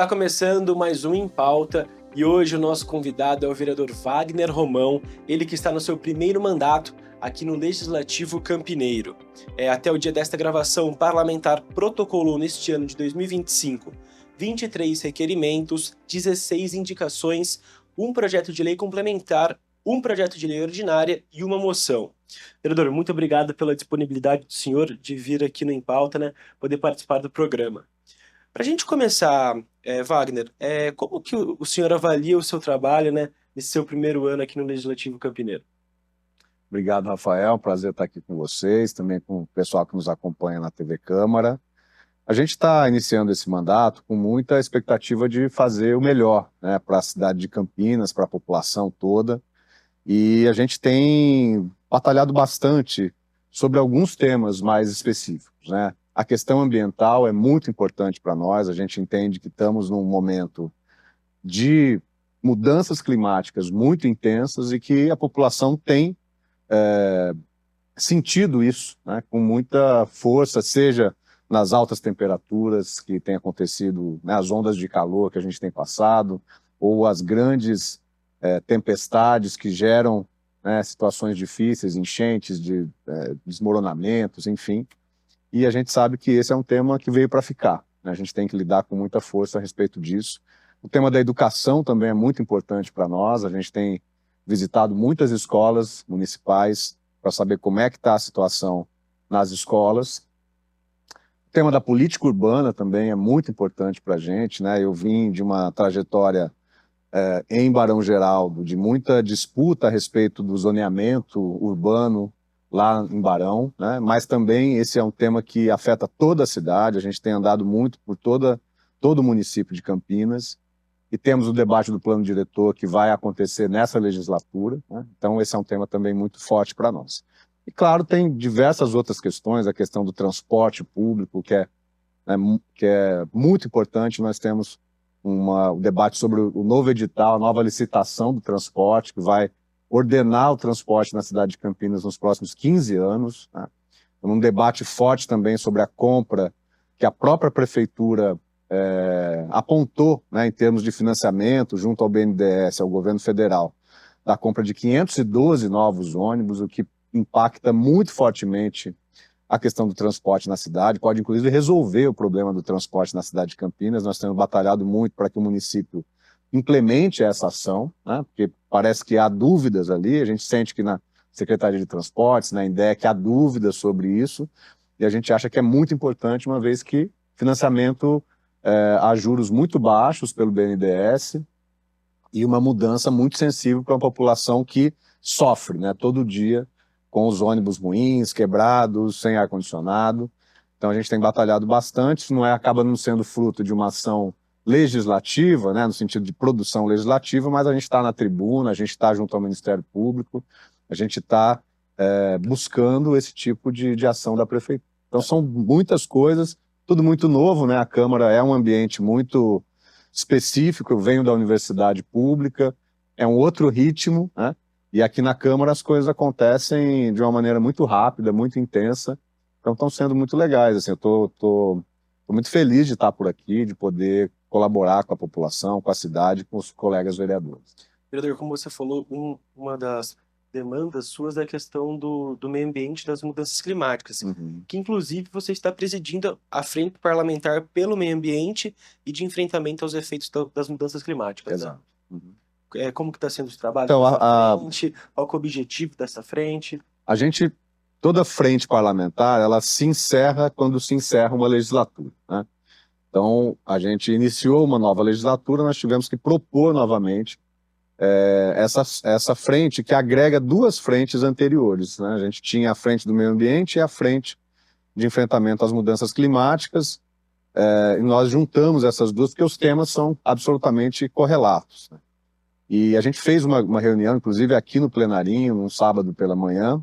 Está começando mais um Em Pauta e hoje o nosso convidado é o vereador Wagner Romão, ele que está no seu primeiro mandato aqui no Legislativo Campineiro. Até o dia desta gravação, o parlamentar protocolou neste ano de 2025 23 requerimentos, 16 indicações, um projeto de lei complementar, um projeto de lei ordinária e uma moção. Vereador, muito obrigado pela disponibilidade do senhor de vir aqui no Em Pauta, poder participar do programa. Para a gente começar, Wagner, como que o senhor avalia o seu trabalho, nesse seu primeiro ano aqui no Legislativo Campineiro? Obrigado, Rafael. Prazer estar aqui com vocês, também com o pessoal que nos acompanha na TV Câmara. A gente está iniciando esse mandato com muita expectativa de fazer o melhor, para a cidade de Campinas, para a população toda. E a gente tem batalhado bastante sobre alguns temas mais específicos, A questão ambiental é muito importante para nós. A gente entende que estamos num momento de mudanças climáticas muito intensas e que a população tem sentido isso, com muita força, seja nas altas temperaturas que têm acontecido, as ondas de calor que a gente tem passado, ou as grandes tempestades que geram situações difíceis, enchentes, desmoronamentos, enfim. E a gente sabe que esse é um tema que veio para ficar. A gente tem que lidar com muita força a respeito disso. O tema da educação também é muito importante para nós. A gente tem visitado muitas escolas municipais para saber como é que está a situação nas escolas. O tema da política urbana também é muito importante para a gente. Eu vim de uma trajetória em Barão Geraldo, de muita disputa a respeito do zoneamento urbano lá em Barão, mas também esse é um tema que afeta toda a cidade. A gente tem andado muito por todo o município de Campinas e temos o debate do plano diretor que vai acontecer nessa legislatura, Então esse é um tema também muito forte para nós. E claro, tem diversas outras questões, a questão do transporte público, que é muito importante. Nós temos um debate sobre o novo edital, a nova licitação do transporte, que vai ordenar o transporte na cidade de Campinas nos próximos 15 anos. Um debate forte também sobre a compra que a própria prefeitura apontou, em termos de financiamento, junto ao BNDES, ao governo federal, da compra de 512 novos ônibus, o que impacta muito fortemente a questão do transporte na cidade, pode inclusive resolver o problema do transporte na cidade de Campinas. Nós temos batalhado muito para que o município implemente essa ação, porque parece que há dúvidas ali. A gente sente que na Secretaria de Transportes, na INDEC, há dúvidas sobre isso, e a gente acha que é muito importante, uma vez que financiamento a juros muito baixos pelo BNDES e uma mudança muito sensível para uma população que sofre todo dia com os ônibus ruins, quebrados, sem ar-condicionado. Então a gente tem batalhado bastante. Isso acaba não sendo fruto de uma ação legislativa, no sentido de produção legislativa, mas a gente está na tribuna, a gente está junto ao Ministério Público, a gente está buscando esse tipo de ação da prefeitura. Então são muitas coisas, tudo muito novo, A Câmara é um ambiente muito específico. Eu venho da universidade pública, é um outro ritmo, E aqui na Câmara as coisas acontecem de uma maneira muito rápida, muito intensa, então estão sendo muito legais. Assim, eu tô muito feliz de estar por aqui, de poder colaborar com a população, com a cidade, com os colegas vereadores. Vereador, como você falou, uma das demandas suas é a questão do meio ambiente e das mudanças climáticas, que inclusive você está presidindo a Frente Parlamentar pelo Meio Ambiente e de enfrentamento aos efeitos das mudanças climáticas. Exato. Como que está sendo esse trabalho então, dessa frente? Qual que é o objetivo dessa frente? Toda frente parlamentar, ela se encerra quando se encerra uma legislatura, Então, a gente iniciou uma nova legislatura, nós tivemos que propor novamente essa frente que agrega duas frentes anteriores, A gente tinha a frente do meio ambiente e a frente de enfrentamento às mudanças climáticas, e nós juntamos essas duas porque os temas são absolutamente correlatos, E a gente fez uma reunião, inclusive aqui no Plenarinho, num sábado pela manhã,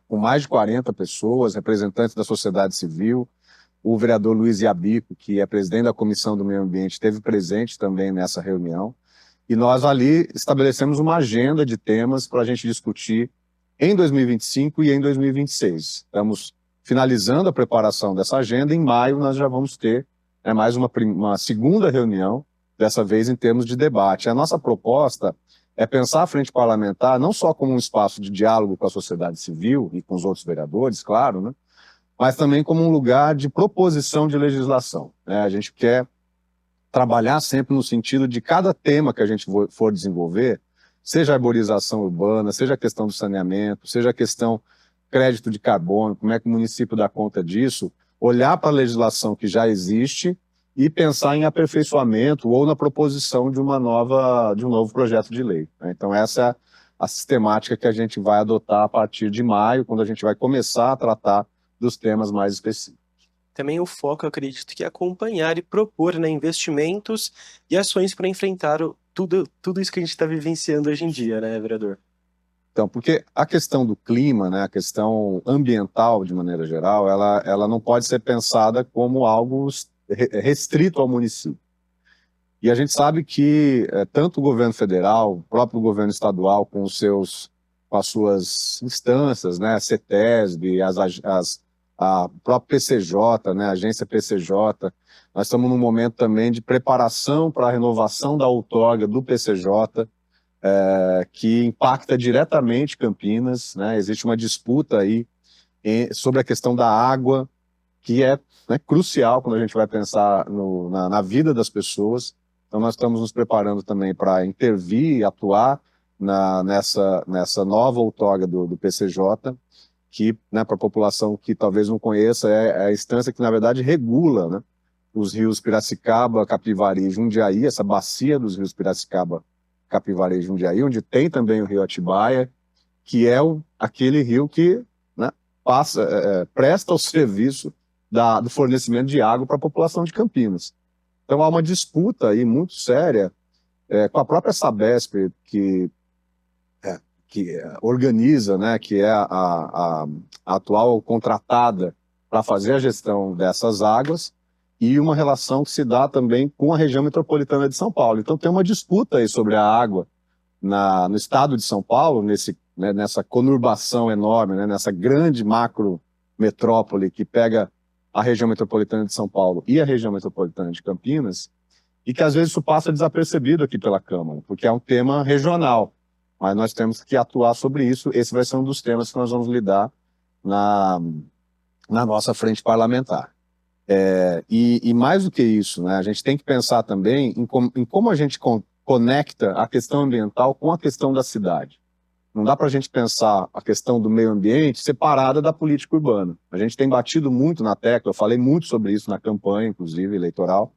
com mais de 40 pessoas, representantes da sociedade civil. O vereador Luiz Iabico, que é presidente da Comissão do Meio Ambiente, esteve presente também nessa reunião. E nós ali estabelecemos uma agenda de temas para a gente discutir em 2025 e em 2026. Estamos finalizando a preparação dessa agenda. Em maio nós já vamos ter é mais uma segunda reunião, dessa vez em termos de debate. A nossa proposta é pensar a frente parlamentar não só como um espaço de diálogo com a sociedade civil e com os outros vereadores, claro, né? Mas também como um lugar de proposição de legislação, né? A gente quer trabalhar sempre no sentido de cada tema que a gente for desenvolver, seja a arborização urbana, seja a questão do saneamento, seja a questão crédito de carbono, como é que o município dá conta disso, olhar para a legislação que já existe e pensar em aperfeiçoamento ou na proposição de um novo projeto de lei, né? Então essa é a sistemática que a gente vai adotar a partir de maio, quando a gente vai começar a tratar dos temas mais específicos. Também o foco, eu acredito, que é acompanhar e propor, né, investimentos e ações para enfrentar tudo isso que a gente está vivenciando hoje em dia, né, vereador? Então, porque a questão do clima, né, a questão ambiental, de maneira geral, ela não pode ser pensada como algo restrito ao município. E a gente sabe que tanto o governo federal, o próprio governo estadual, com as suas instâncias, né, a CETESB, a própria PCJ, né, a agência PCJ, nós estamos num momento também de preparação para a renovação da outorga do PCJ, que impacta diretamente Campinas, né? Existe uma disputa aí sobre a questão da água, que é, né, crucial quando a gente vai pensar na vida das pessoas. Então nós estamos nos preparando também para intervir e atuar nessa nova outorga do PCJ, que, né, para a população que talvez não conheça, é a instância que, na verdade, regula, né, os rios Piracicaba, Capivari e Jundiaí, essa bacia dos rios Piracicaba, Capivari e Jundiaí, onde tem também o rio Atibaia, que é aquele rio que, né, presta o serviço do fornecimento de água para a população de Campinas. Então há uma disputa aí muito séria com a própria Sabesp, que organiza, né, que é a atual contratada para fazer a gestão dessas águas, e uma relação que se dá também com a região metropolitana de São Paulo. Então tem uma disputa aí sobre a água no estado de São Paulo, nessa conurbação enorme, né, nessa grande macro metrópole que pega a região metropolitana de São Paulo e a região metropolitana de Campinas, e que às vezes isso passa desapercebido aqui pela Câmara, porque é um tema regional, mas nós temos que atuar sobre isso. Esse vai ser um dos temas que nós vamos lidar na nossa frente parlamentar. E mais do que isso, né, a gente tem que pensar também em como a gente conecta a questão ambiental com a questão da cidade. Não dá para a gente pensar a questão do meio ambiente separada da política urbana. A gente tem batido muito na tecla, eu falei muito sobre isso na campanha, inclusive, eleitoral,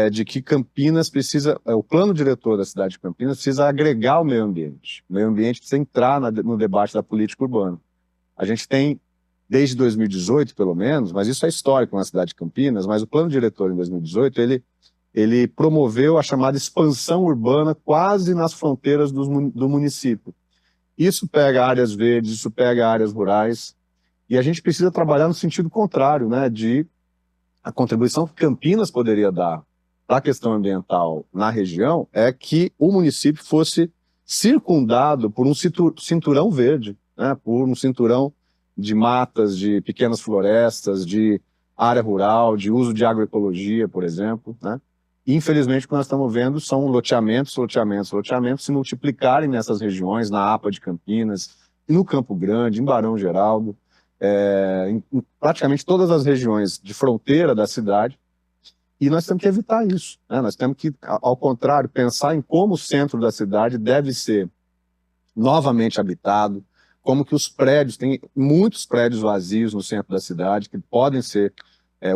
de que Campinas precisa, o plano diretor da cidade de Campinas precisa agregar o meio ambiente. O meio ambiente precisa entrar no debate da política urbana. A gente tem, desde 2018, pelo menos, mas isso é histórico na cidade de Campinas, mas o plano diretor em 2018, ele promoveu a chamada expansão urbana quase nas fronteiras do município. Isso pega áreas verdes, isso pega áreas rurais, e a gente precisa trabalhar no sentido contrário, né, de a contribuição que Campinas poderia dar para a questão ambiental na região é que o município fosse circundado por um cinturão verde, né, por um cinturão de matas, de pequenas florestas, de área rural, de uso de agroecologia, por exemplo, né? E, infelizmente, o que nós estamos vendo são loteamentos se multiplicarem nessas regiões, na APA de Campinas, no Campo Grande, em Barão Geraldo, em praticamente todas as regiões de fronteira da cidade, e nós temos que evitar isso, né? Nós temos que, ao contrário, pensar em como o centro da cidade deve ser novamente habitado, como que os prédios, tem muitos prédios vazios no centro da cidade que podem ser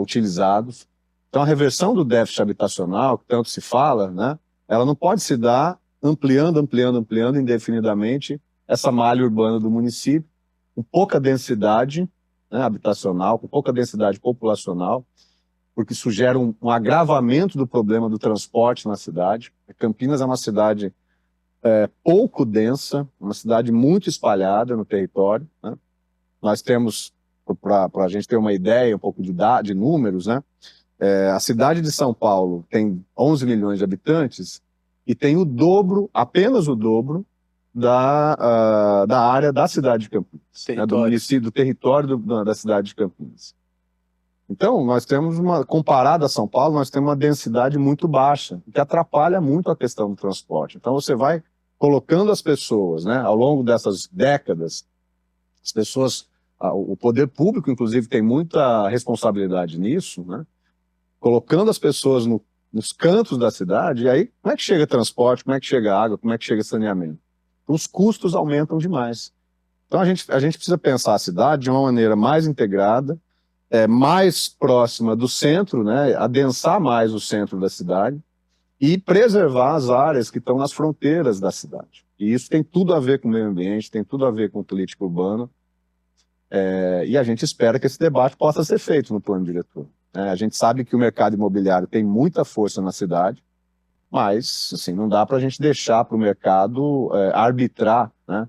utilizados. Então, a reversão do déficit habitacional, que tanto se fala, né, ela não pode se dar ampliando indefinidamente essa malha urbana do município, com pouca densidade, né, habitacional, com pouca densidade populacional, porque isso gera um agravamento do problema do transporte na cidade. Campinas é uma cidade pouco densa, uma cidade muito espalhada no território, né? Nós temos, para a gente ter uma ideia, um pouco de números, né? A cidade de São Paulo tem 11 milhões de habitantes e tem o dobro, apenas o dobro, da área da cidade de Campinas, né? Do município, do território da cidade de Campinas. Então, nós temos comparado a São Paulo, nós temos uma densidade muito baixa, que atrapalha muito a questão do transporte. Então, você vai colocando as pessoas, né, ao longo dessas décadas, as pessoas, o poder público, inclusive, tem muita responsabilidade nisso, né, colocando as pessoas nos cantos da cidade, e aí, como é que chega transporte, como é que chega água, como é que chega saneamento? Os custos aumentam demais. Então, a gente precisa pensar a cidade de uma maneira mais integrada, mais próxima do centro, né, adensar mais o centro da cidade e preservar as áreas que estão nas fronteiras da cidade. E isso tem tudo a ver com o meio ambiente, tem tudo a ver com política urbana, e a gente espera que esse debate possa ser feito no plano diretor. A gente sabe que o mercado imobiliário tem muita força na cidade, mas assim, não dá para a gente deixar para o mercado arbitrar, né,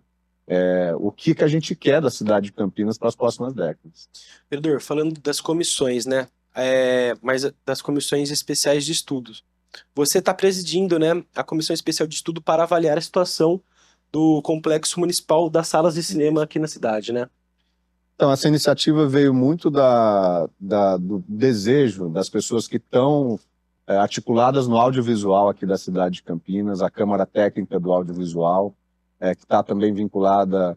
o que a gente quer da cidade de Campinas para as próximas décadas. Vereador, falando das comissões, né? Mas das comissões especiais de estudos. Você está presidindo, né, a comissão especial de estudo para avaliar a situação do complexo municipal das salas de cinema aqui na cidade, né? Então, essa iniciativa veio muito do desejo das pessoas que estão articuladas no audiovisual aqui da cidade de Campinas, a Câmara Técnica do Audiovisual, que está também vinculada,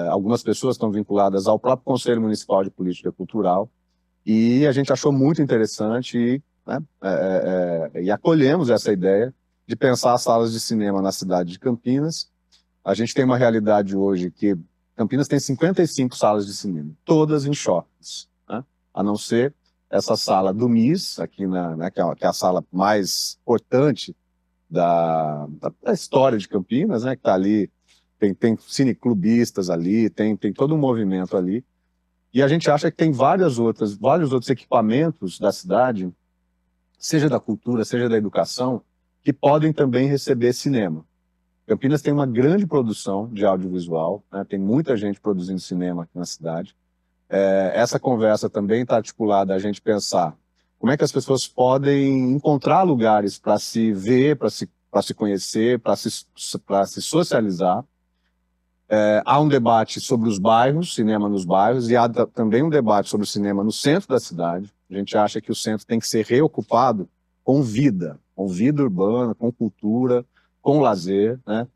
algumas pessoas estão vinculadas ao próprio Conselho Municipal de Política Cultural, e a gente achou muito interessante e acolhemos essa ideia de pensar as salas de cinema na cidade de Campinas. A gente tem uma realidade hoje que Campinas tem 55 salas de cinema, todas em shoppings, né? A não ser essa sala do MIS, aqui que é a sala mais importante da história de Campinas, né? Que está ali, tem cineclubistas ali, tem todo um movimento ali. E a gente acha que tem vários outros equipamentos da cidade, seja da cultura, seja da educação, que podem também receber cinema. Campinas tem uma grande produção de audiovisual, né? Tem muita gente produzindo cinema aqui na cidade. Essa conversa também está articulada a gente pensar como é que as pessoas podem encontrar lugares para se ver, para se conhecer, para se socializar. Há um debate sobre os bairros, cinema nos bairros, e há também um debate sobre o cinema no centro da cidade. A gente acha que o centro tem que ser reocupado com vida urbana, com cultura, com lazer, né?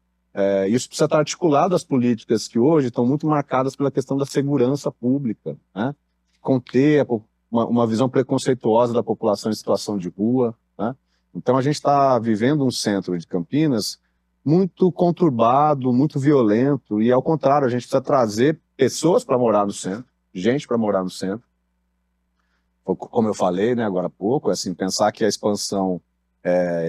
Isso precisa estar articulado às políticas que hoje estão muito marcadas pela questão da segurança pública, né? Conter uma visão preconceituosa da população em situação de rua, né? Então a gente está vivendo um centro de Campinas muito conturbado, muito violento, e ao contrário, a gente precisa trazer pessoas para morar no centro, gente para morar no centro. Como eu falei, né, agora há pouco, assim, pensar que a expansão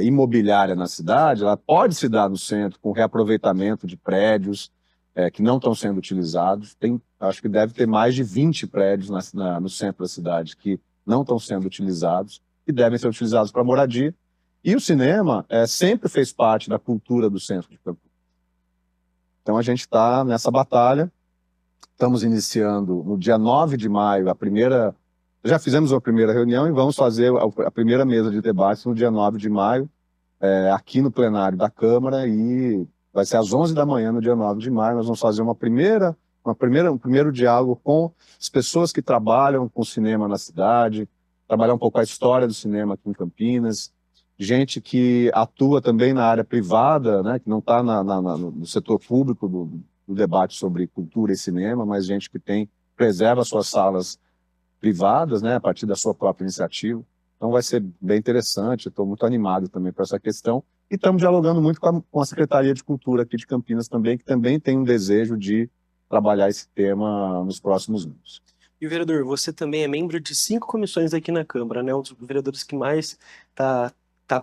imobiliária na cidade, ela pode se dar no centro com reaproveitamento de prédios que não estão sendo utilizados. Acho que deve ter mais de 20 prédios no centro da cidade que não estão sendo utilizados e devem ser utilizados para moradia. E o cinema sempre fez parte da cultura do centro de Campinas. Então a gente está nessa batalha. Estamos iniciando no dia 9 de maio já fizemos a primeira reunião e vamos fazer a primeira mesa de debates no dia 9 de maio, aqui no plenário da Câmara, e vai ser às 11 da manhã no dia 9 de maio. Nós vamos fazer um primeiro diálogo com as pessoas que trabalham com cinema na cidade, trabalhar um pouco a história do cinema aqui em Campinas, gente que atua também na área privada, né, que não está no setor público do debate sobre cultura e cinema, mas gente que preserva suas salas privadas, né, a partir da sua própria iniciativa. Então vai ser bem interessante, estou muito animado também para essa questão. E estamos dialogando muito com a Secretaria de Cultura aqui de Campinas também, que também tem um desejo de trabalhar esse tema nos próximos anos. E o vereador, você também é membro de 5 comissões aqui na Câmara, né? Um dos vereadores que mais tá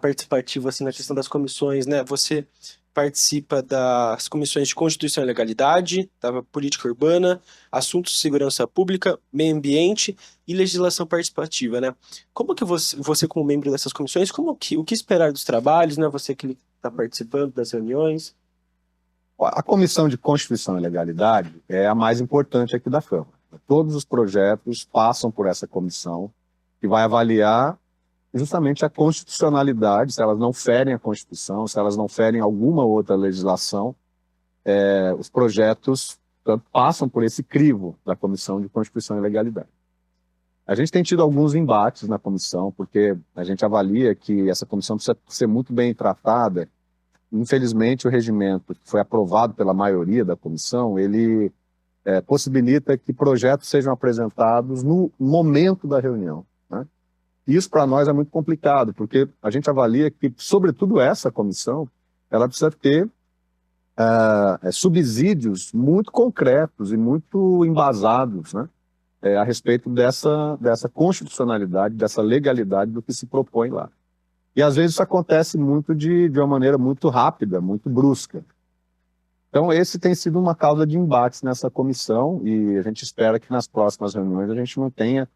participativo assim na questão das comissões, né? Você participa das comissões de Constituição e Legalidade, da Política Urbana, Assuntos de Segurança Pública, Meio Ambiente e Legislação Participativa, né? Como que você como membro dessas comissões, o que esperar dos trabalhos, né? Você que está participando das reuniões? A Comissão de Constituição e Legalidade é a mais importante aqui da Câmara. Todos os projetos passam por essa comissão, que vai avaliar justamente a constitucionalidade, se elas não ferem a Constituição, se elas não ferem alguma outra legislação. Os projetos passam por esse crivo da Comissão de Constituição e Legalidade. A gente tem tido alguns embates na comissão, porque a gente avalia que essa comissão precisa ser muito bem tratada. Infelizmente, o regimento que foi aprovado pela maioria da comissão, ele possibilita que projetos sejam apresentados no momento da reunião, né? E isso para nós é muito complicado, porque a gente avalia que, sobretudo essa comissão, ela precisa ter subsídios muito concretos e muito embasados, né? A respeito dessa constitucionalidade, dessa legalidade do que se propõe lá. E às vezes isso acontece muito de uma maneira muito rápida, muito brusca. Então esse tem sido uma causa de embates nessa comissão e a gente espera que nas próximas reuniões a gente não tenha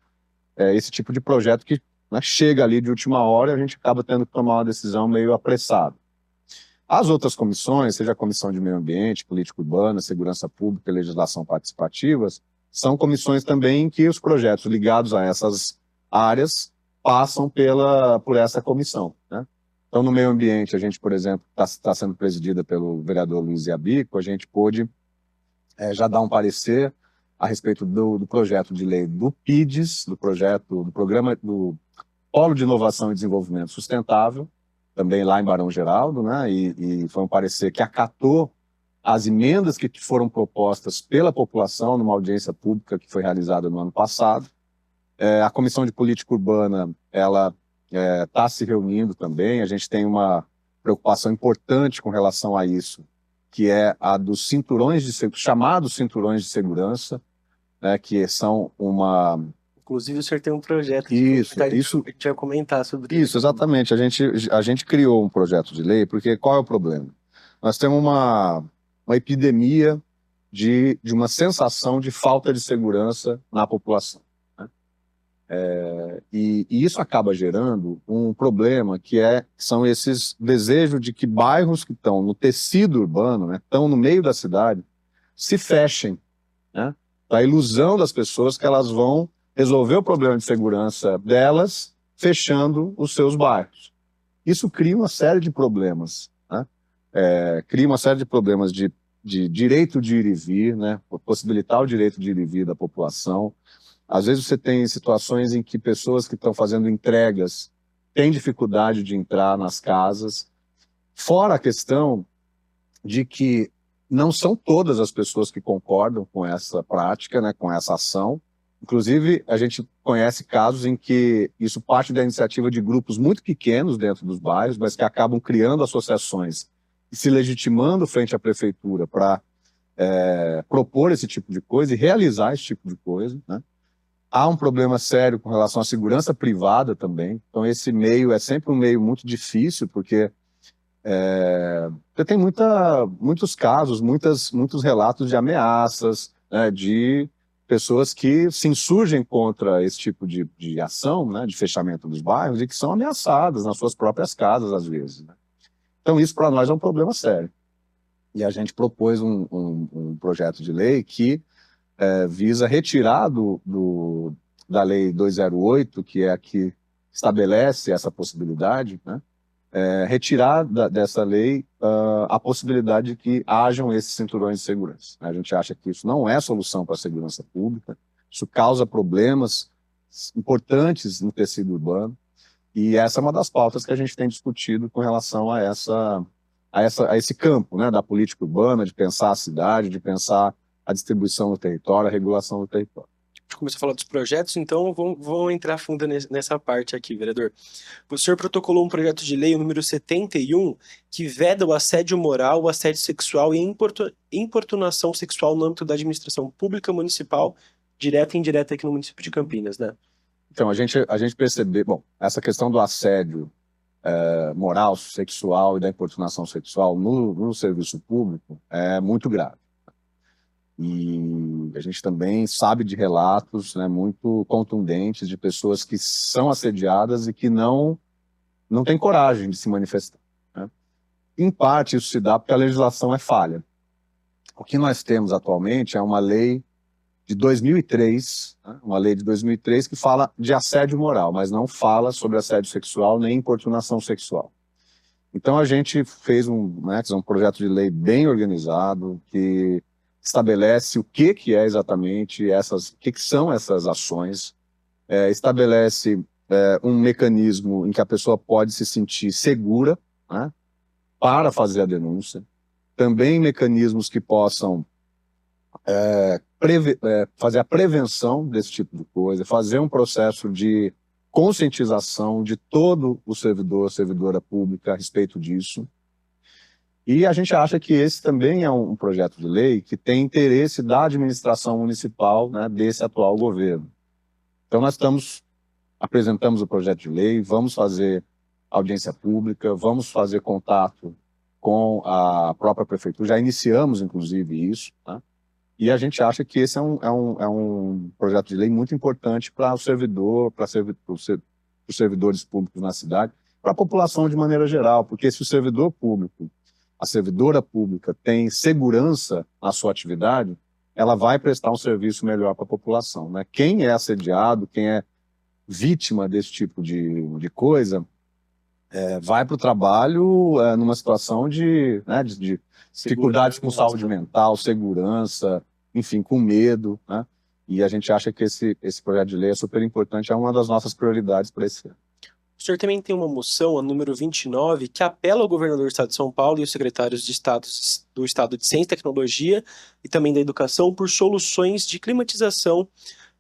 esse tipo de projeto que, né, chega ali de última hora e a gente acaba tendo que tomar uma decisão meio apressada. As outras comissões, seja a Comissão de Meio Ambiente, Política Urbana, Segurança Pública e Legislação Participativas, são comissões também em que os projetos ligados a essas áreas passam por essa comissão, né? Então, no meio ambiente, a gente, por exemplo, está sendo presidida pelo vereador Luiz Iabico, a gente pôde já dar um parecer a respeito do projeto de lei do PIDES, do programa do Polo de Inovação e Desenvolvimento Sustentável, também lá em Barão Geraldo, né? E foi um parecer que acatou as emendas que foram propostas pela população numa audiência pública que foi realizada no ano passado. A Comissão de Política Urbana, ela está se reunindo também. A gente tem uma preocupação importante com relação a isso, que é a dos chamados cinturões de segurança, né, que são uma... Inclusive, o senhor tem um projeto isso, a gente vai comentar sobre isso. Isso, exatamente. A gente criou um projeto de lei, porque qual é o problema? Nós temos uma epidemia de uma sensação de falta de segurança na população, né? E isso acaba gerando um problema que são esses desejos de que bairros que estão no tecido urbano, né, estão no meio da cidade, se fechem, né? A ilusão das pessoas que elas vão resolver o problema de segurança delas fechando os seus bairros. Isso cria uma série de problemas, né? Cria uma série de problemas de direito de ir e vir, né? Possibilitar o direito de ir e vir da população. Às vezes você tem situações em que pessoas que estão fazendo entregas têm dificuldade de entrar nas casas, fora a questão de que não são todas as pessoas que concordam com essa prática, né, com essa ação. Inclusive, a gente conhece casos em que isso parte da iniciativa de grupos muito pequenos dentro dos bairros, mas que acabam criando associações e se legitimando frente à prefeitura para propor esse tipo de coisa e realizar esse tipo de coisa, né? Há um problema sério com relação à segurança privada também. Então, esse meio é sempre um meio muito difícil, porque você tem muitos casos, muitos relatos de ameaças, né, de pessoas que se insurgem contra esse tipo de ação, né, de fechamento dos bairros, e que são ameaçadas nas suas próprias casas, às vezes, né? Então, isso para nós é um problema sério. E a gente propôs um projeto de lei que visa retirar da Lei 208, que é a que estabelece essa possibilidade, né? Retirar dessa lei a possibilidade de que hajam esses cinturões de segurança. A gente acha que isso não é solução para a segurança pública, isso causa problemas importantes no tecido urbano, e essa é uma das pautas que a gente tem discutido com relação a esse campo, né, da política urbana, de pensar a cidade, de pensar a distribuição do território, a regulação do território. A gente começou a falar dos projetos, então vamos entrar fundo nessa parte aqui, vereador. O senhor protocolou um projeto de lei, o número 71, que veda o assédio moral, o assédio sexual e importunação sexual no âmbito da administração pública municipal, direta e indireta aqui no município de Campinas, né? Então, a gente percebeu, bom, essa questão do assédio moral, sexual e da importunação sexual no serviço público é muito grave. E a gente também sabe de relatos, né, muito contundentes de pessoas que são assediadas e que não têm coragem de se manifestar, né? Em parte, isso se dá porque a legislação é falha. O que nós temos atualmente é uma lei de 2003, né, uma lei de 2003 que fala de assédio moral, mas não fala sobre assédio sexual nem importunação sexual. Então a gente fez um projeto de lei bem organizado que estabelece o que é exatamente o que são essas ações, estabelece um mecanismo em que a pessoa pode se sentir segura, né, para fazer a denúncia. Também mecanismos que possam fazer a prevenção desse tipo de coisa, fazer um processo de conscientização de todo o servidor, servidora pública a respeito disso. E a gente acha que esse também é um projeto de lei que tem interesse da administração municipal, né, desse atual governo. Então nós apresentamos o projeto de lei, vamos fazer audiência pública, vamos fazer contato com a própria prefeitura, já iniciamos inclusive isso, tá? E a gente acha que esse é um projeto de lei muito importante para o servidor, para os servidores públicos na cidade, para a população de maneira geral, porque se o servidor público, a servidora pública tem segurança na sua atividade, ela vai prestar um serviço melhor para a população, né? Quem é assediado, quem é vítima desse tipo de coisa, vai para o trabalho numa situação de dificuldades com saúde mental, segurança, enfim, com medo, né? E a gente acha que esse projeto de lei é super importante, é uma das nossas prioridades para esse ano. O senhor também tem uma moção, a número 29, que apela ao governador do estado de São Paulo e os secretários de Estado, do Estado de Ciência e Tecnologia e também da Educação por soluções de climatização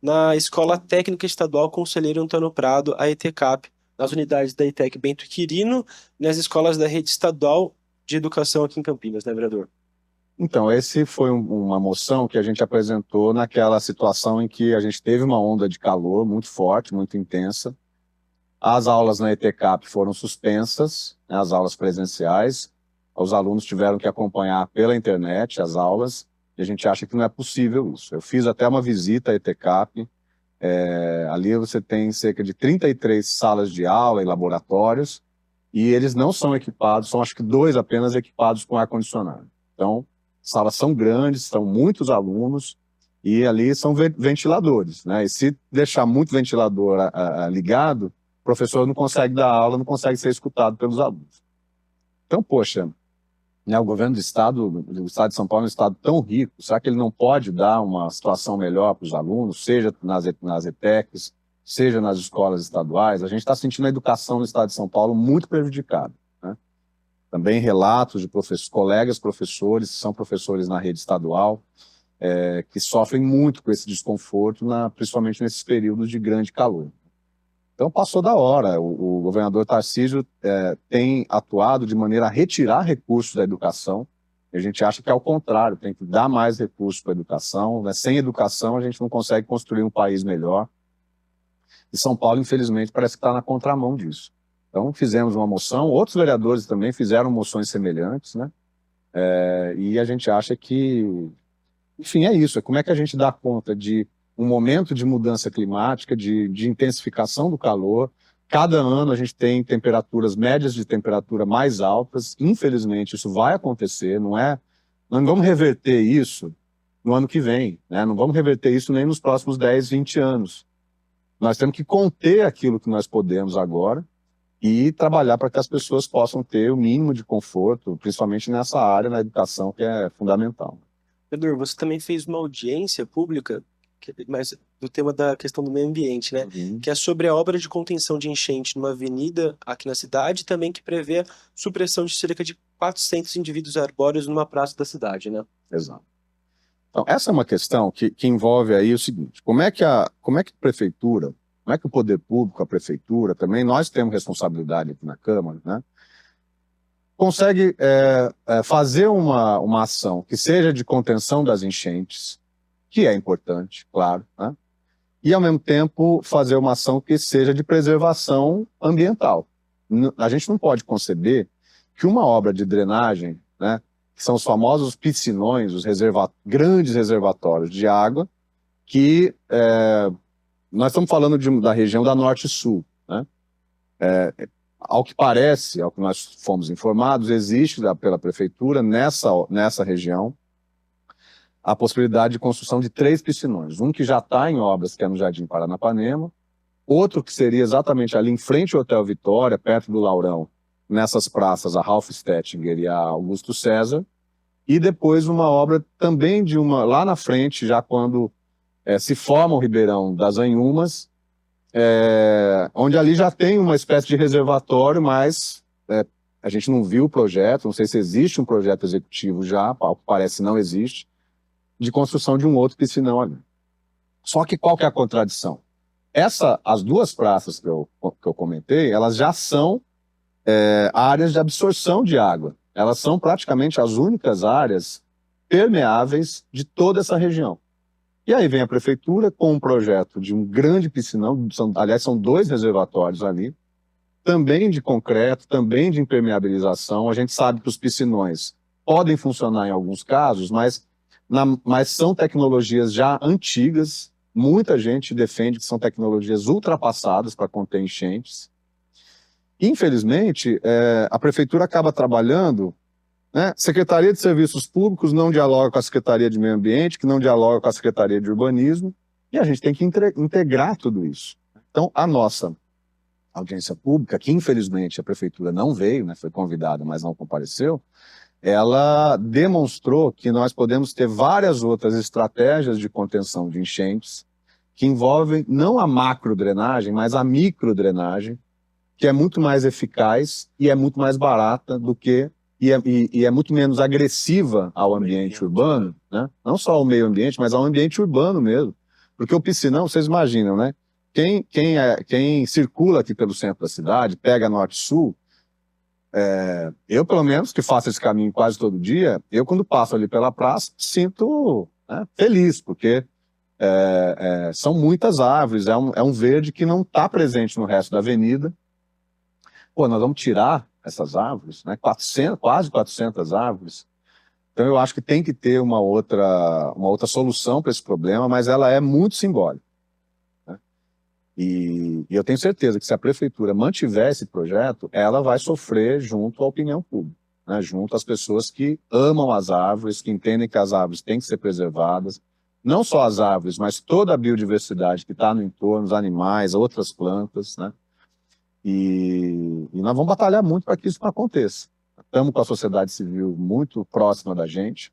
na Escola Técnica Estadual Conselheiro Antônio Prado, a ETCAP, nas unidades da ETEC Bento Quirino e nas escolas da rede estadual de educação aqui em Campinas, né, vereador? Então, esse foi uma moção que a gente apresentou naquela situação em que a gente teve uma onda de calor muito forte, muito intensa. As aulas na ETCAP foram suspensas, né, as aulas presenciais. Os alunos tiveram que acompanhar pela internet as aulas, e a gente acha que não é possível isso. Eu fiz até uma visita à ETCAP. Ali você tem cerca de 33 salas de aula e laboratórios, e eles não são equipados, são acho que 2 apenas equipados com ar-condicionado. Então, salas são grandes, são muitos alunos, e ali são ventiladores, né? E se deixar muito ventilador ligado, o professor não consegue dar aula, não consegue ser escutado pelos alunos. Então, poxa, né, o governo do estado de São Paulo é um estado tão rico, será que ele não pode dar uma situação melhor para os alunos, seja nas ETECs, seja nas escolas estaduais? A gente está sentindo a educação no estado de São Paulo muito prejudicada, né? Também relatos de colegas professores, que são professores na rede estadual, que sofrem muito com esse desconforto, principalmente nesses períodos de grande calor. Então passou da hora, o governador Tarcísio tem atuado de maneira a retirar recursos da educação, e a gente acha que é o contrário, tem que dar mais recursos para a educação, né? Sem educação a gente não consegue construir um país melhor, e São Paulo infelizmente parece que está na contramão disso. Então fizemos uma moção, outros vereadores também fizeram moções semelhantes, né? E a gente acha que, enfim, é isso, como é que a gente dá conta de um momento de mudança climática, de intensificação do calor. Cada ano a gente tem temperaturas médias de temperatura mais altas. Infelizmente, isso vai acontecer. Nós não vamos reverter isso no ano que vem, né? Não vamos reverter isso nem nos próximos 10, 20 anos. Nós temos que conter aquilo que nós podemos agora e trabalhar para que as pessoas possam ter o mínimo de conforto, principalmente nessa área, na educação, que é fundamental. Vereador, você também fez uma audiência pública, mas do tema da questão do meio ambiente, né? Uhum. Que é sobre a obra de contenção de enchente numa avenida aqui na cidade, também que prevê a supressão de cerca de 400 indivíduos arbóreos numa praça da cidade, né? Exato. Então, essa é uma questão que envolve aí o seguinte, como é que a prefeitura, como é que o poder público, a prefeitura, também nós temos responsabilidade aqui na Câmara, né? Consegue fazer uma ação que seja de contenção das enchentes, que é importante, claro, né? E, ao mesmo tempo, fazer uma ação que seja de preservação ambiental. A gente não pode conceber que uma obra de drenagem, né, que são os famosos piscinões, os grandes reservatórios de água, que nós estamos falando da região da Norte-Sul, né? Ao que parece, ao que nós fomos informados, existe pela prefeitura, nessa região, a possibilidade de construção de 3 piscinões. Um que já está em obras, que é no Jardim Paranapanema, outro que seria exatamente ali em frente ao Hotel Vitória, perto do Laurão, nessas praças, a Ralph Stettinger e a Augusto César, e depois uma obra também lá na frente, já quando se forma o Ribeirão das Anhumas, onde ali já tem uma espécie de reservatório, mas a gente não viu o projeto, não sei se existe um projeto executivo já, parece não existe, de construção de um outro piscinão ali. Só que qual que é a contradição? As duas praças que eu comentei, elas já são áreas de absorção de água. Elas são praticamente as únicas áreas permeáveis de toda essa região. E aí vem a prefeitura com um projeto de um grande piscinão, aliás, são 2 reservatórios ali, também de concreto, também de impermeabilização. A gente sabe que os piscinões podem funcionar em alguns casos, mas são tecnologias já antigas. Muita gente defende que são tecnologias ultrapassadas para conter enchentes. Infelizmente, a prefeitura acaba trabalhando, né? Secretaria de Serviços Públicos não dialoga com a Secretaria de Meio Ambiente, que não dialoga com a Secretaria de Urbanismo, e a gente tem que integrar tudo isso. Então, a nossa audiência pública, que infelizmente a prefeitura não veio, né, foi convidada, mas não compareceu, ela demonstrou que nós podemos ter várias outras estratégias de contenção de enchentes, que envolvem não a macrodrenagem, mas a microdrenagem, que é muito mais eficaz e é muito mais barata do que e é muito menos agressiva ao ambiente urbano, né? Não só ao meio ambiente, mas ao ambiente urbano mesmo. Porque o piscinão, vocês imaginam, né? Quem circula aqui pelo centro da cidade, pega norte-sul, eu pelo menos, que faço esse caminho quase todo dia, eu quando passo ali pela praça, sinto, né, feliz, porque são muitas árvores, é um verde que não está presente no resto da avenida. Pô, nós vamos tirar essas árvores, né? Quase 400 árvores. Então eu acho que tem que ter uma outra solução para esse problema, mas ela é muito simbólica, né? E eu tenho certeza que se a prefeitura mantiver esse projeto, ela vai sofrer junto à opinião pública, né? Junto às pessoas que amam as árvores, que entendem que as árvores têm que ser preservadas, não só as árvores, mas toda a biodiversidade que está no entorno, os animais, outras plantas, né? E nós vamos batalhar muito para que isso não aconteça. Estamos com a sociedade civil muito próxima da gente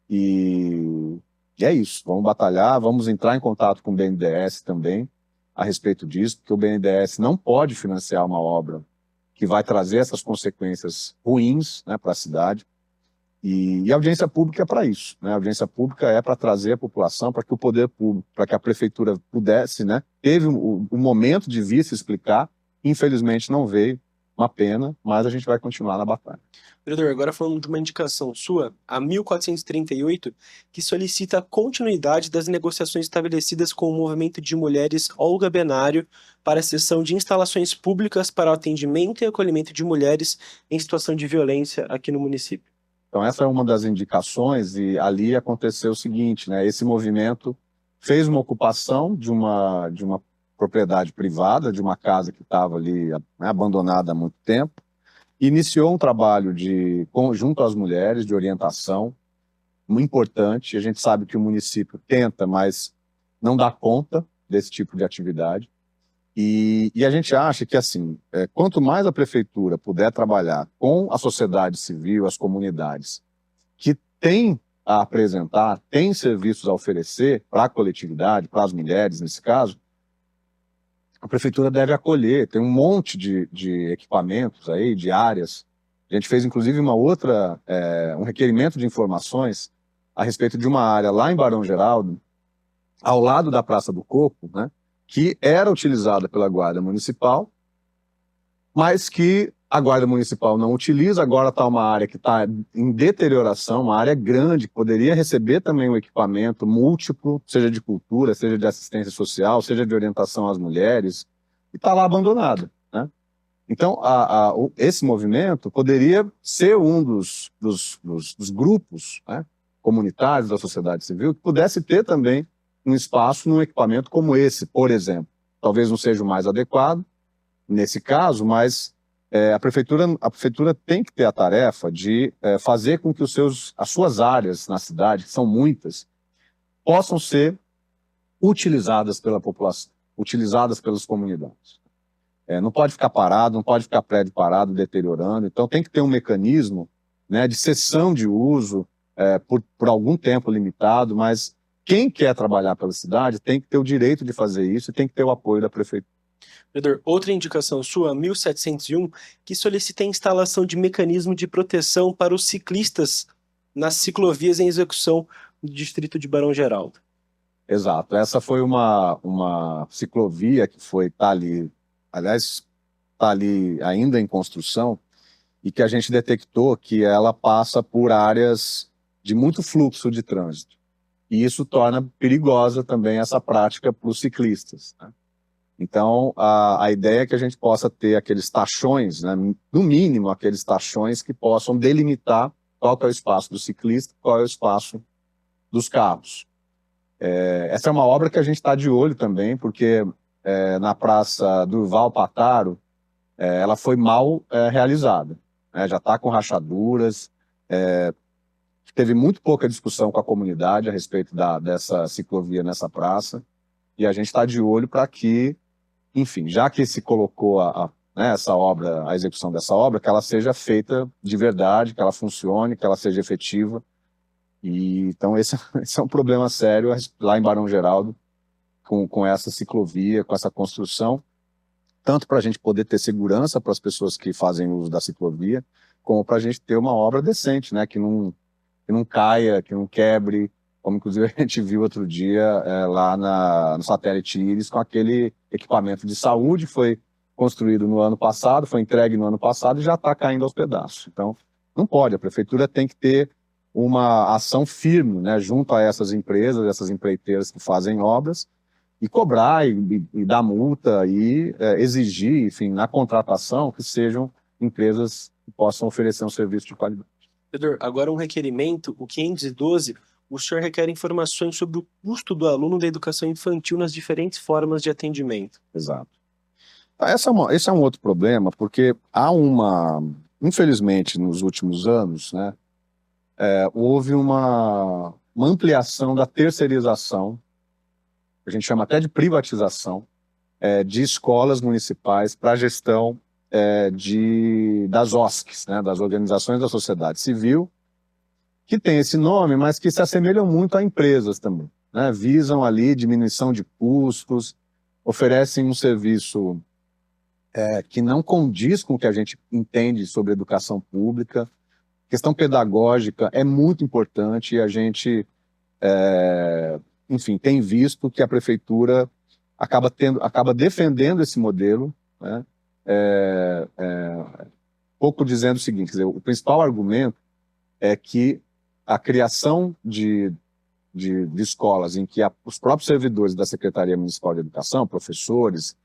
e é isso. Vamos batalhar, vamos entrar em contato com o BNDES também a respeito disso, porque o BNDES não pode financiar uma obra que vai trazer essas consequências ruins, né, para a cidade. E a audiência pública é para isso, né? A audiência pública é para trazer a população, para que o poder público, para que a prefeitura pudesse, né? Teve um momento de vir se explicar. Infelizmente não veio, uma pena, mas a gente vai continuar na batalha. Vereador, agora falando de uma indicação sua, a 1438, que solicita a continuidade das negociações estabelecidas com o movimento de mulheres Olga Benário para a cessão de instalações públicas para o atendimento e acolhimento de mulheres em situação de violência aqui no município. Então essa é uma das indicações e ali aconteceu o seguinte, né? Esse movimento fez uma ocupação de uma propriedade privada, de uma casa que estava ali, né, abandonada há muito tempo, iniciou um trabalho junto às mulheres, de orientação, muito importante. A gente sabe que o município tenta, mas não dá conta desse tipo de atividade. E a gente acha que, assim, quanto mais a prefeitura puder trabalhar com a sociedade civil, as comunidades, que tem a apresentar, tem serviços a oferecer para a coletividade, para as mulheres, nesse caso, a prefeitura deve acolher. Tem um monte de equipamentos aí, de áreas. A gente fez, inclusive, um requerimento de informações a respeito de uma área lá em Barão Geraldo, ao lado da Praça do Coco, né, que era utilizada pela Guarda Municipal, mas que a Guarda Municipal não utiliza. Agora está uma área que está em deterioração, uma área grande, que poderia receber também um equipamento múltiplo, seja de cultura, seja de assistência social, seja de orientação às mulheres, e está lá abandonada, né? Então, esse movimento poderia ser um dos grupos, né, comunitários da sociedade civil que pudesse ter também um espaço num equipamento como esse, por exemplo. Talvez não seja o mais adequado nesse caso, mas a prefeitura tem que ter a tarefa de fazer com que as suas áreas na cidade, que são muitas, possam ser utilizadas pela população, utilizadas pelas comunidades. Não pode ficar parado, não pode ficar prédio parado, deteriorando. Então tem que ter um mecanismo, né, de cessão de uso por algum tempo limitado, mas quem quer trabalhar pela cidade tem que ter o direito de fazer isso e tem que ter o apoio da prefeitura. Vereador, outra indicação sua, 1701, que solicita a instalação de mecanismo de proteção para os ciclistas nas ciclovias em execução do distrito de Barão Geraldo. Exato. Essa foi uma ciclovia que tá ali, aliás, está ali ainda em construção, e que a gente detectou que ela passa por áreas de muito fluxo de trânsito. E isso torna perigosa também essa prática para os ciclistas, né? Então, a ideia é que a gente possa ter aqueles tachões, né, no mínimo aqueles tachões que possam delimitar qual que é o espaço do ciclista, qual é o espaço dos carros. Essa é uma obra que a gente está de olho também, porque na Praça Durval Pataro, ela foi mal realizada, né, já está com rachaduras, teve muito pouca discussão com a comunidade a respeito dessa ciclovia nessa praça, e a gente está de olho para que, enfim, já que se colocou né, essa obra, a execução dessa obra, que ela seja feita de verdade, que ela funcione, que ela seja efetiva. E então esse é um problema sério lá em Barão Geraldo, com essa ciclovia, com essa construção, tanto para a gente poder ter segurança para as pessoas que fazem uso da ciclovia, como para a gente ter uma obra decente, né, que não caia, que não quebre, como inclusive a gente viu outro dia lá no satélite Íris, com aquele equipamento de saúde, foi construído no ano passado, foi entregue no ano passado e já está caindo aos pedaços. Então, não pode, a prefeitura tem que ter uma ação firme, né, junto a essas empresas, essas empreiteiras que fazem obras, e cobrar e dar multa e exigir, enfim, na contratação, que sejam empresas que possam oferecer um serviço de qualidade. Vereador, agora um requerimento, o 512, o senhor requer informações sobre o custo do aluno da educação infantil nas diferentes formas de atendimento. Exato. Esse é um outro problema, porque infelizmente, nos últimos anos, né, houve uma ampliação da terceirização, a gente chama até de privatização, de escolas municipais para a gestão das OSCs, né, das organizações da sociedade civil, que tem esse nome, mas que se assemelham muito a empresas também, né, visam ali diminuição de custos, oferecem um serviço que não condiz com o que a gente entende sobre educação pública. A questão pedagógica é muito importante e a gente, enfim, tem visto que a prefeitura acaba defendendo esse modelo, né? Pouco dizendo o seguinte, quer dizer, o principal argumento é que a criação de escolas em que os próprios servidores da Secretaria Municipal de Educação, professores,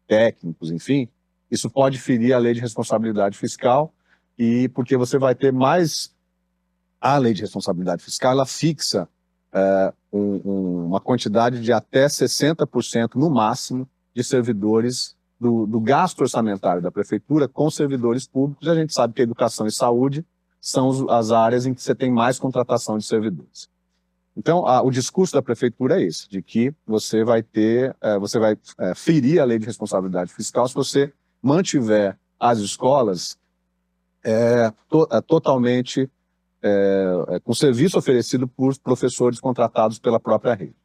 técnicos, enfim, isso pode ferir a lei de responsabilidade fiscal, e porque você vai ter mais... A lei de responsabilidade fiscal, ela fixa uma quantidade de até 60% no máximo de servidores do gasto orçamentário da prefeitura com servidores públicos. A gente sabe que educação e saúde são as áreas em que você tem mais contratação de servidores. Então, o discurso da prefeitura é esse, de que você vai ferir a lei de responsabilidade fiscal se você mantiver as escolas totalmente com serviço oferecido por professores contratados pela própria rede.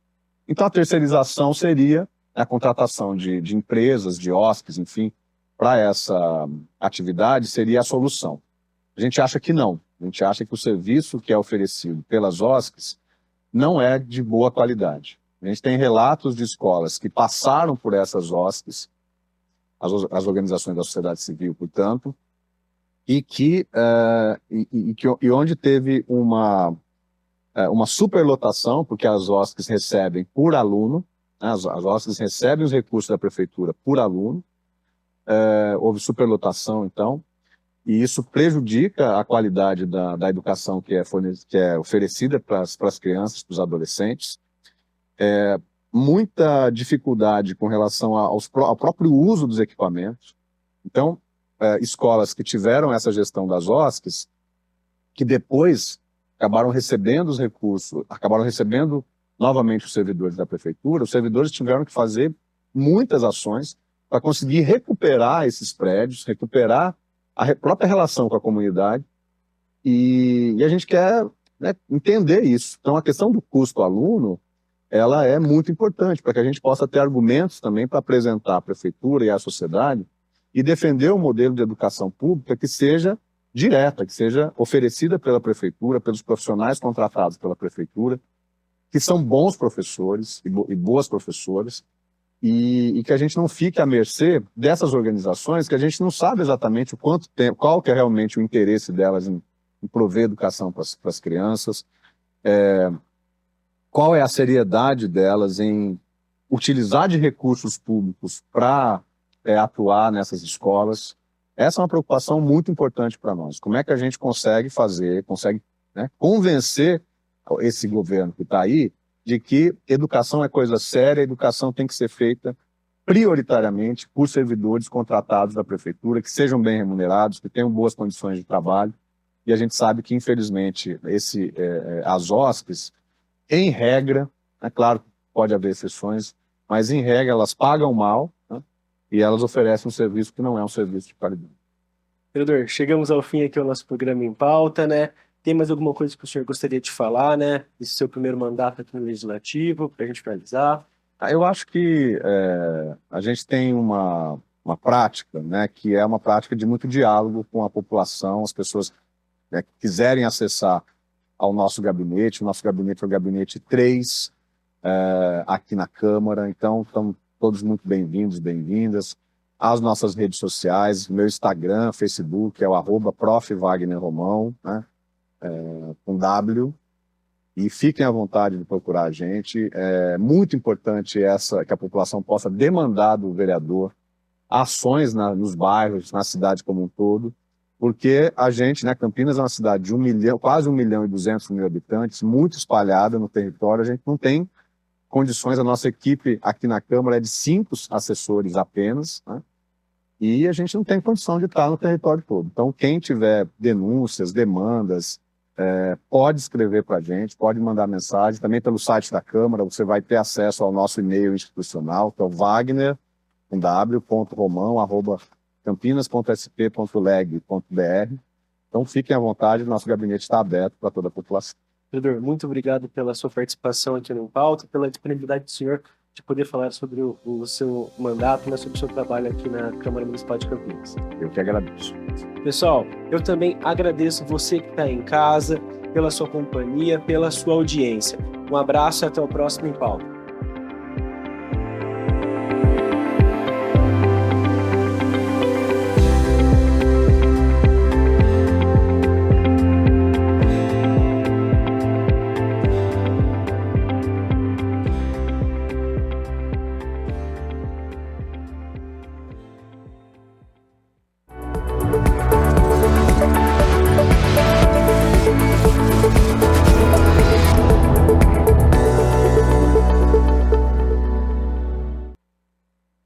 Então, a terceirização seria a contratação de empresas, de OSCs, enfim, para essa atividade seria a solução. A gente acha que não. A gente acha que o serviço que é oferecido pelas OSCs não é de boa qualidade. A gente tem relatos de escolas que passaram por essas OSCs, as organizações da sociedade civil, portanto, e onde teve uma superlotação, porque as OSCs recebem por aluno, né, as OSCs recebem os recursos da prefeitura por aluno, houve superlotação, então, e isso prejudica a qualidade da educação que é oferecida para as crianças, para os adolescentes. Muita dificuldade com relação ao próprio uso dos equipamentos. Então, escolas que tiveram essa gestão das OSCs, que depois acabaram recebendo os recursos, acabaram recebendo novamente os servidores da prefeitura, os servidores tiveram que fazer muitas ações para conseguir recuperar esses prédios, recuperar a própria relação com a comunidade, e a gente quer, né, entender isso. Então, a questão do custo aluno ela é muito importante para que a gente possa ter argumentos também para apresentar à prefeitura e à sociedade e defender um modelo de educação pública que seja direta, que seja oferecida pela prefeitura, pelos profissionais contratados pela prefeitura, que são bons professores e boas professoras, e que a gente não fique à mercê dessas organizações que a gente não sabe exatamente o quanto tempo, qual que é realmente o interesse delas em prover educação para as crianças, qual é a seriedade delas em utilizar de recursos públicos para atuar nessas escolas. Essa é uma preocupação muito importante para nós. Como é que a gente consegue convencer esse governo que está aí de que educação é coisa séria, educação tem que ser feita prioritariamente por servidores contratados da prefeitura, que sejam bem remunerados, que tenham boas condições de trabalho. E a gente sabe que, infelizmente, as OSCs, em regra, é claro que pode haver exceções, mas em regra elas pagam mal, né, e elas oferecem um serviço que não é um serviço de qualidade. Vereador, chegamos ao fim aqui do nosso programa em pauta, né? Tem mais alguma coisa que o senhor gostaria de falar, né? Esse seu primeiro mandato aqui no Legislativo, para a gente finalizar? Eu acho que a gente tem uma prática, né, que é uma prática de muito diálogo com a população, as pessoas que quiserem acessar ao nosso gabinete. O nosso gabinete é o gabinete 3, aqui na Câmara, então estão todos muito bem-vindos, bem-vindas. As nossas redes sociais, meu Instagram, Facebook, é o @Prof. Wagner Romão, né, com W, e fiquem à vontade de procurar a gente. É muito importante que a população possa demandar do vereador ações nos bairros, na cidade como um todo, porque a gente, né, Campinas é uma cidade de quase 1.200.000 habitantes, muito espalhada no território, a gente não tem condições, a nossa equipe aqui na Câmara é de 5 assessores apenas, né, e a gente não tem condição de estar no território todo. Então, quem tiver denúncias, demandas, pode escrever para a gente, pode mandar mensagem, também pelo site da Câmara, você vai ter acesso ao nosso e-mail institucional, que é o wagner.romão@campinas.sp.leg.br. Então fiquem à vontade, o nosso gabinete está aberto para toda a população. Vereador, muito obrigado pela sua participação aqui no Em Pauta, pela disponibilidade do senhor de poder falar sobre o seu mandato, né, sobre o seu trabalho aqui na Câmara Municipal de Campinas. Eu que agradeço. Pessoal, eu também agradeço você que está em casa, pela sua companhia, pela sua audiência. Um abraço e até o próximo Em Pauta.